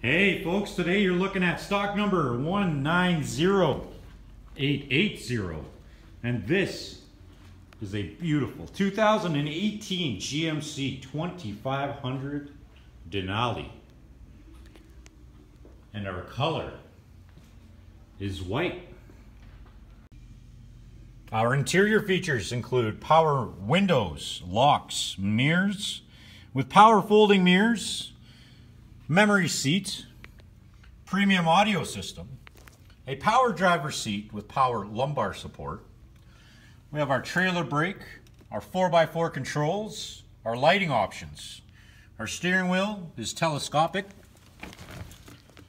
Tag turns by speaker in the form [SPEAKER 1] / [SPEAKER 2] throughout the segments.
[SPEAKER 1] Hey folks, today you're looking at stock number 190880, and this is a beautiful 2018 GMC 2500 Denali, and our color is white. Our interior features include power windows, locks, mirrors with power folding mirrors, memory seat, premium audio system, a power driver seat with power lumbar support. We have our trailer brake, our 4x4 controls, our lighting options. Our steering wheel is telescopic.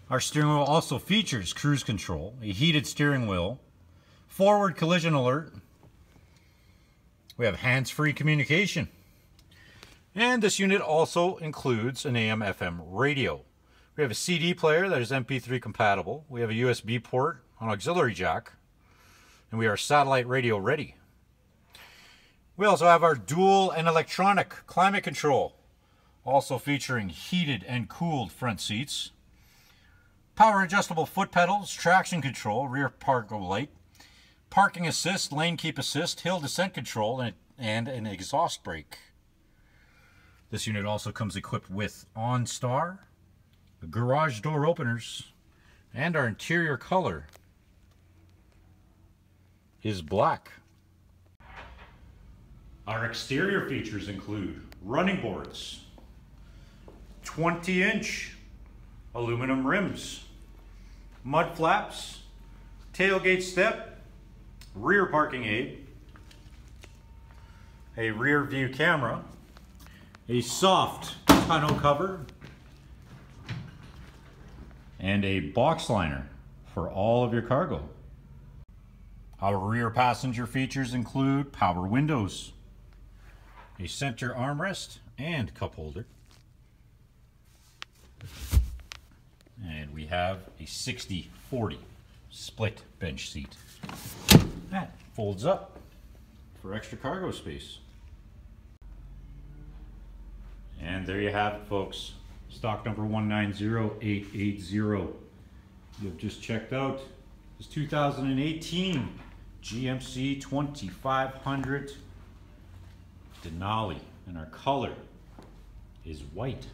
[SPEAKER 1] Our steering wheel also features cruise control, a heated steering wheel, forward collision alert. We have hands-free communication. And this unit also includes an AM/FM radio. We have a CD player that is MP3 compatible. We have a USB port, an auxiliary jack, and we are satellite radio ready. We also have our dual and electronic climate control, also featuring heated and cooled front seats, power adjustable foot pedals, traction control, rear cargo light, parking assist, lane keep assist, hill descent control, and an exhaust brake. This unit also comes equipped with OnStar, garage door openers, and our interior color is black. Our exterior features include running boards, 20-inch aluminum rims, mud flaps, tailgate step, rear parking aid, a rear view camera, a soft tonneau cover, and a box liner for all of your cargo. Our rear passenger features include power windows, a center armrest and cup holder, and we have a 60/40 split bench seat. That folds up for extra cargo space. And there you have it, folks. Stock number 190880. You've just checked out this 2018 GMC 2500 Denali, and our color is white.